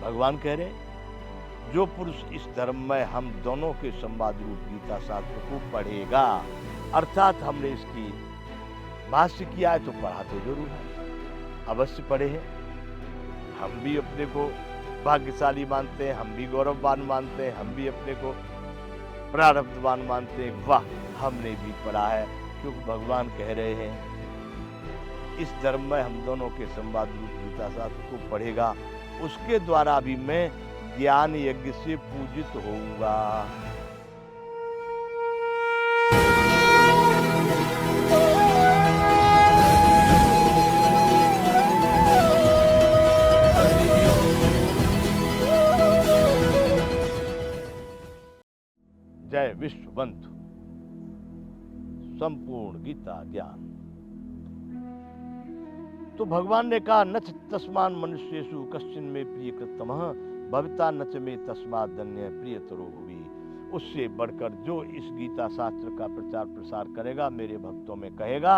भगवान कह रहे जो पुरुष इस धर्म में हम दोनों के संवाद रूप गीता शास्त्र को पढ़ेगा, अर्थात हमने इसकी भाष्य किया है तो पढ़ा तो जरूर है, अवश्य पढ़े हैं। हम भी अपने को भाग्यशाली मानते हैं, हम भी गौरववान मानते हैं, हम भी अपने को प्रारब्धवान मानते हैं। वाह, हमने भी पढ़ा है, क्योंकि भगवान कह रहे हैं इस धर्म में हम दोनों के संवाद रूप गीता शास्त्र को पढ़ेगा, उसके द्वारा भी मैं ज्ञान यज्ञ से पूजित होऊंगा। जय विश्व बंधु संपूर्ण गीता ज्ञान। तो भगवान ने कहा नच तस्मान मनुष्येषु कश्चिन में प्रिय कृतमः भविता नच में तस्मात् धन्य प्रियतरो हुई। उससे बढ़कर जो इस गीता शास्त्र का प्रचार प्रसार करेगा, मेरे भक्तों में कहेगा,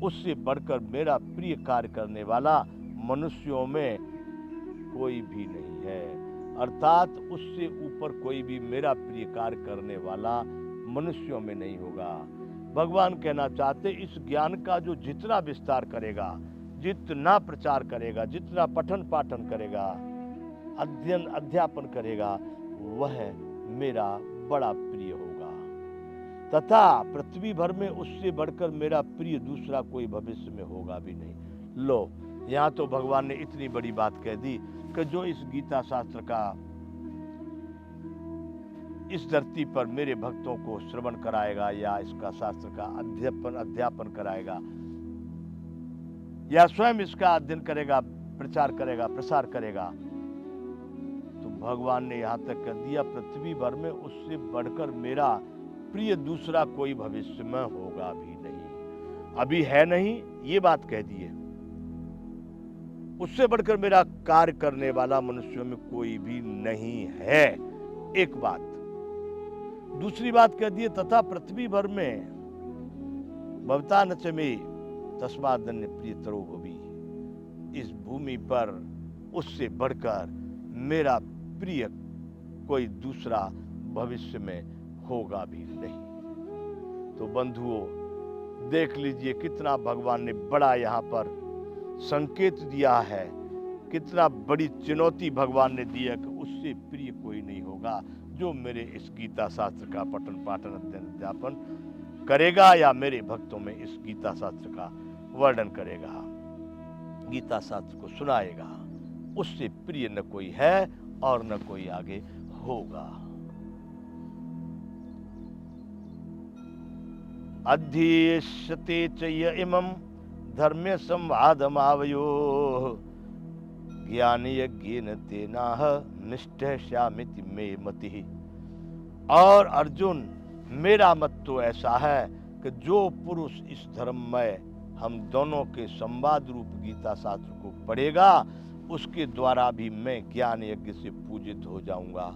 उससे बढ़कर मेरा प्रिय कार्य करने वाला मनुष्यों में कोई भी नहीं है। अर्थात उससे ऊपर कोई भी मेरा प्रिय कार्य करने वाला मनुष्यों में नहीं होगा। भगवान कहना चाहते इस ज्ञान का जो जितना विस्तार करेगा, जितना प्रचार करेगा, जितना पठन पाठन करेगा, अध्ययन अध्यापन करेगा, वह मेरा बड़ा प्रिय होगा तथा पृथ्वी भर में उससे बढ़कर मेरा प्रिय दूसरा कोई भविष्य में होगा भी नहीं। लो, यहाँ तो भगवान ने इतनी बड़ी बात कह दी कि जो इस गीता शास्त्र का इस धरती पर मेरे भक्तों को श्रवण कराएगा या इसका शास्त्र का अध्यापन कराएगा या स्वयं इसका अध्ययन करेगा, प्रचार करेगा, प्रसार करेगा, तो भगवान ने यहां तक कर दिया पृथ्वी भर में उससे बढ़कर मेरा प्रिय दूसरा कोई भविष्य में होगा भी नहीं। अभी है नहीं, ये बात कह दी है। उससे बढ़कर मेरा कार्य करने वाला मनुष्यों में कोई भी नहीं है, एक बात। दूसरी बात कह दी तथा पृथ्वी भर में भवता नच में तस्मात् धन्य प्रियतरो भुवि, इस भूमि पर उससे बढ़कर मेरा प्रिय कोई दूसरा भविष्य में होगा भी नहीं। तो बंधुओं, देख लीजिए कितना भगवान ने बड़ा यहाँ पर संकेत दिया है, कितना बड़ी चुनौती भगवान ने दिया कि उससे प्रिय कोई नहीं होगा जो मेरे इस गीता शास्त्र का पठन पाठन अध्ययन अध्यापन करेगा या मेरे भक्तों में इस गीता शास्त्र का वर्णन करेगा, गीता शास्त्र को सुनाएगा। उससे प्रिय न कोई है और न कोई आगे होगा। अध्येष्यते च य इमं धर्म्य संवादमावयोः ज्ञान यज्ञेन तेनाह निष्ठश्यामिति मे मतिः। और अर्जुन, मेरा मत तो ऐसा है कि जो पुरुष इस धर्म में हम दोनों के संवाद रूप गीता शास्त्र को पढ़ेगा, उसके द्वारा भी मैं ज्ञान यज्ञ से पूजित हो जाऊंगा।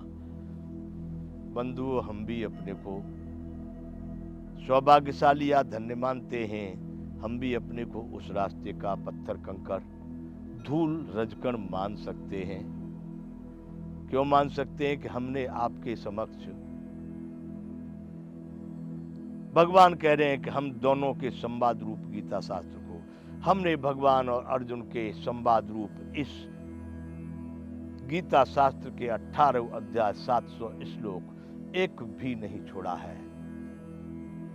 बंधुओं, हम भी अपने को सौभाग्यशाली या धन्य मानते हैं। हम भी अपने को उस रास्ते का पत्थर कंकड़ धूल रजकण मान सकते हैं। क्यों मान सकते हैं? कि हमने आपके समक्ष भगवान कह रहे हैं कि हम दोनों के संवाद रूप गीता शास्त्र को, हमने भगवान और अर्जुन के संवाद रूप इस गीता शास्त्र के 18 अध्याय 700 श्लोक एक भी नहीं छोड़ा है।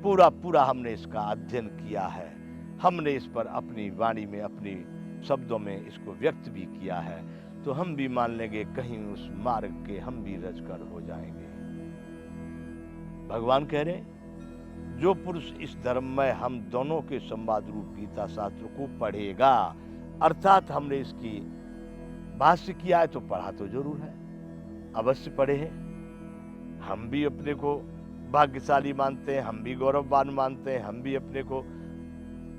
पूरा पूरा हमने इसका अध्ययन किया है। हमने इस पर अपनी वाणी में, अपनी शब्दों में इसको व्यक्त भी किया है। तो हम भी मान लेंगे कहीं उस मार्ग के हम भी रजकर हो जाएंगे। भगवान कह रहे जो पुरुष इस धर्म में हम दोनों के संवाद रूप गीता शास्त्र को पढ़ेगा, अर्थात हमने इसकी भाष्य किया है तो पढ़ा तो जरूर है, अवश्य पढ़े हैं। हम भी अपने को भाग्यशाली मानते हैं, हम भी गौरववान मानते हैं, हम भी अपने को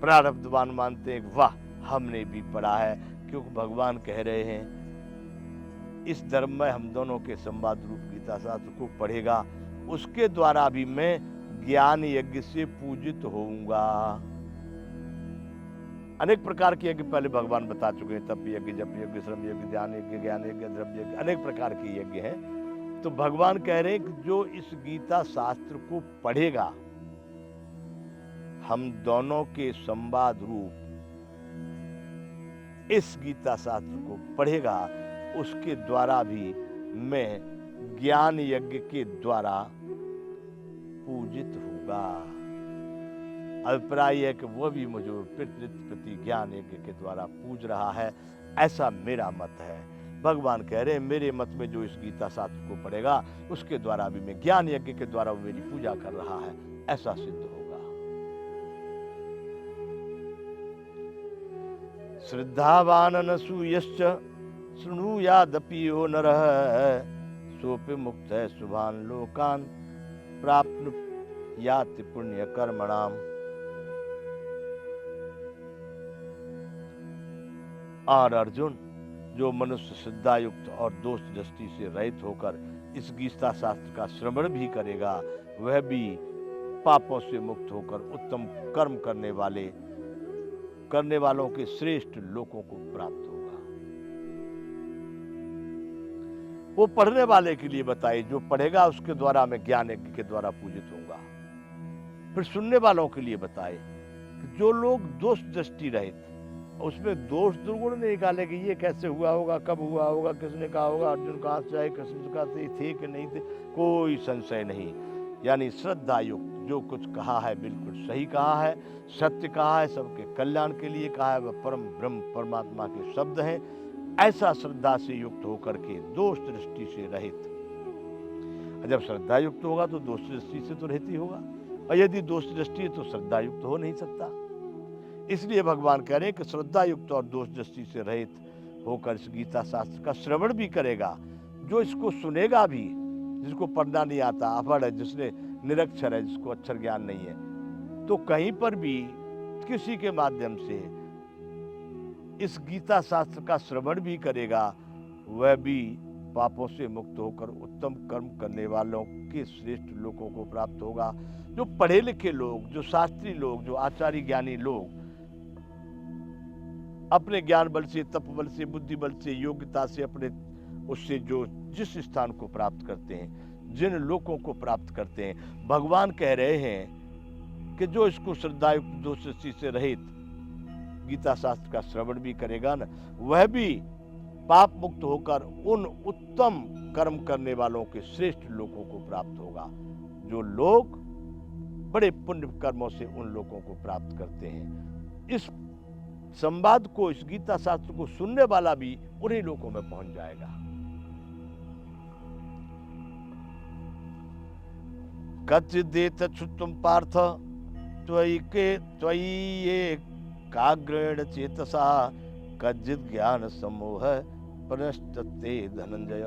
प्रारब्धवान मानते हैं। वाह, हमने भी पढ़ा है, क्योंकि भगवान कह रहे हैं इस धर्म में हम दोनों के संवाद रूप गीता शास्त्र को पढ़ेगा, उसके द्वारा भी मैं ज्ञान यज्ञ से पूजित होऊंगा। अनेक प्रकार के यज्ञ पहले भगवान बता चुके हैं, तप यज्ञ, जप यज्ञ, श्रम यज्ञ, ध्यान यज्ञ, ज्ञान यज्ञ, द्रव्य यज्ञ, अनेक प्रकार के यज्ञ हैं। तो भगवान कह रहे हैं कि जो इस गीता शास्त्र को पढ़ेगा, हम दोनों के संवाद रूप इस गीता शास्त्र को पढ़ेगा, उसके द्वारा भी मैं ज्ञान यज्ञ के द्वारा पूजित होगा। अभिप्राय है कि वह भी मुझे प्रति ज्ञान यज्ञ के द्वारा पूज रहा है, ऐसा मेरा मत है। भगवान कह रहे हैं मेरे मत में जो इस गीता शास्त्र को पढ़ेगा, उसके द्वारा भी मैं ज्ञान यज्ञ के द्वारा वो मेरी पूजा कर रहा है, ऐसा सिद्ध होगा। श्रद्धावान अनसूयश्च शृणुयादपि यो नरः सोऽपि मुक्तः शुभान् लोकान् प्राप्नुयाति पुण्य कर्मणाम। और अर्जुन, जो मनुष्य श्रद्धायुक्त और दोष दृष्टि से रहित होकर इस गीता शास्त्र का श्रवण भी करेगा, वह भी पापों से मुक्त होकर उत्तम कर्म करने वालों के श्रेष्ठ लोकों को प्राप्त होगा। वो पढ़ने वाले के लिए बताइए, जो पढ़ेगा उसके द्वारा मैं ज्ञान यज्ञ के द्वारा पूजित होऊंगा। फिर सुनने वालों के लिए बताए कि जो लोग दोष दृष्टि रहित, उसमें दोष दुर्गुण नहीं निकाले कि ये कैसे हुआ होगा, कब हुआ होगा, किसने कहा होगा, अर्जुन कहाँ से आए, कृष्ण कहाँ से थे कि नहीं थे, कोई संशय नहीं। यानी श्रद्धा युक्त जो कुछ कहा है बिल्कुल सही कहा है, सत्य कहा है, सबके कल्याण के लिए कहा है, वह परम ब्रह्म परमात्मा के शब्द हैं। ऐसा श्रद्धा से युक्त होकर के दोष दृष्टि से रहित। जब श्रद्धा युक्त होगा तो दोष दृष्टि से तो रहित ही होगा, और यदि दोष दृष्टि है तो श्रद्धा युक्त हो नहीं सकता। इसलिए भगवान कह रहे हैं कि श्रद्धा युक्त और दोष दृष्टि से रहित होकर इस गीता शास्त्र का श्रवण भी करेगा, जो इसको सुनेगा भी, जिसको पढ़ना नहीं आता, अपढ़ है, जिसने निरक्षर है, जिसको अक्षर ज्ञान नहीं है, तो कहीं पर भी किसी के माध्यम से इस गीता शास्त्र का श्रवण भी करेगा, वह भी पापों से मुक्त होकर उत्तम कर्म करने वालों के श्रेष्ठ लोगों को प्राप्त होगा। जो पढ़े लिखे लोग, जो शास्त्री लोग, जो आचार्य ज्ञानी लोग अपने ज्ञान बल से, तप बल से, बुद्धि बल से, योग्यता से, अपने उससे जो जिस स्थान को प्राप्त करते हैं, जिन लोगों को प्राप्त करते हैं, भगवान कह रहे हैं कि जो इसको श्रद्धायुक्त दोष से रहित गीता शास्त्र का श्रवण भी करेगा ना, वह भी पाप मुक्त होकर उन उत्तम कर्म करने वालों के श्रेष्ठ लोगों को प्राप्त होगा। जो लोग बड़े पुण्य कर्मों से उन लोगों को प्राप्त करते हैं, इस संवाद को, इस गीता शास्त्र को सुनने वाला भी उन्हीं लोगों में पहुंच जाएगा। कच्चिदेत छुत्तम पार्थ त्वयि एकाग्रेण चेतसा कच्चित् ज्ञान सम्मोह प्रनष्टते धनंजय।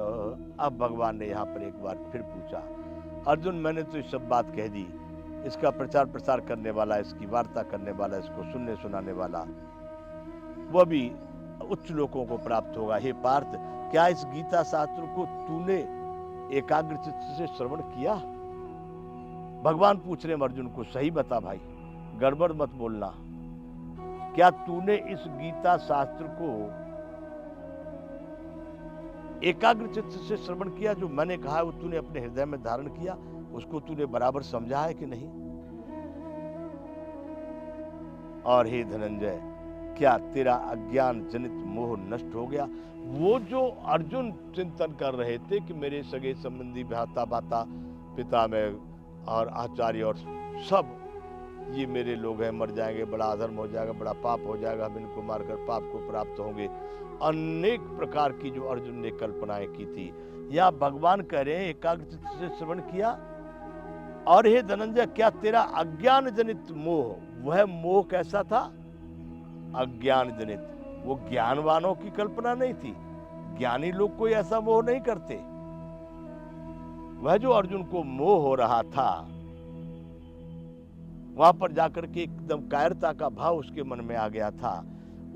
अब भगवान ने यहाँ पर एक बार फिर पूछा, अर्जुन मैंने तो ये सब बात कह दी, इसका प्रचार प्रसार करने वाला, इसकी वार्ता करने वाला, इसको सुनने सुनाने वाला, वह भी उच्च लोगों को प्राप्त होगा। हे पार्थ, क्या इस गीता शास्त्र को तूने एकाग्र चित्त से श्रवण किया? भगवान पूछ रहे अर्जुन को, सही बता भाई, गड़बड़ मत बोलना। क्या तूने इस गीता शास्त्र को एकाग्र चित्त से श्रवण किया? जो मैंने कहा है वो तूने अपने हृदय में धारण किया, उसको तूने बराबर समझा है कि नहीं? और हे धनंजय, क्या तेरा अज्ञान जनित मोह नष्ट हो गया? वो जो अर्जुन चिंतन कर रहे थे कि मेरे सगे संबंधी, भ्राता भाता, पिता में और आचार्य और सब ये मेरे लोग हैं, मर जाएंगे, बड़ा अधर्म हो जाएगा, बड़ा पाप हो जाएगा, हम इनको मारकर पाप को प्राप्त होंगे, अनेक प्रकार की जो अर्जुन ने कल्पनाएं की थी, या भगवान कह रहे हैं एकाग्र चित्त से श्रवण किया। और हे धनंजय, क्या तेरा अज्ञान जनित मोह, वह मोह कैसा था? अज्ञान जनित, वो ज्ञानवानों की कल्पना नहीं थी। ज्ञानी लोग कोई ऐसा मोह नहीं करते। वह जो अर्जुन को मोह हो रहा था, वहां पर जाकर के एकदम कायरता का भाव उसके मन में आ गया था,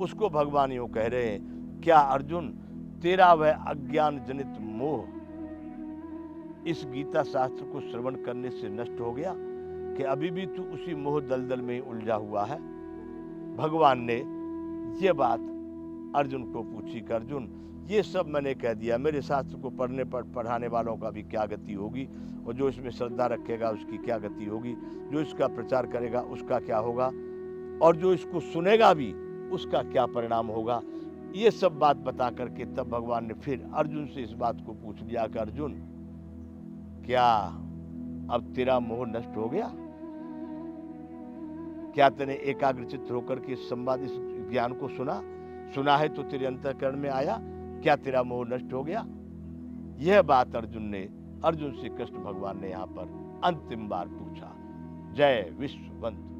उसको भगवान यूं कह रहे हैं, क्या अर्जुन तेरा वह अज्ञान जनित मोह इस गीता शास्त्र को श्रवण करने से नष्ट हो गया कि अभी भी तू उसी मोह दलदल में उलझा हुआ है? भगवान ने ये बात अर्जुन को पूछी कि अर्जुन, ये सब मैंने कह दिया, मेरे शास्त्र को पढ़ाने वालों का भी क्या गति होगी, और जो इसमें श्रद्धा रखेगा उसकी क्या गति होगी, जो इसका प्रचार करेगा उसका क्या होगा, और जो इसको सुनेगा भी उसका क्या परिणाम होगा। ये सब बात बता करके तब भगवान ने फिर अर्जुन से इस बात को पूछ लिया कि अर्जुन, क्या अब तेरा मोह नष्ट हो गया? क्या तूने एकाग्रचित्त होकर के संवाद, इस ज्ञान को सुना है तो तेरे अंतःकरण में आया? क्या तेरा मोह नष्ट हो गया? यह बात अर्जुन से कृष्ण भगवान ने यहाँ पर अंतिम बार पूछा। जय विश्ववंत।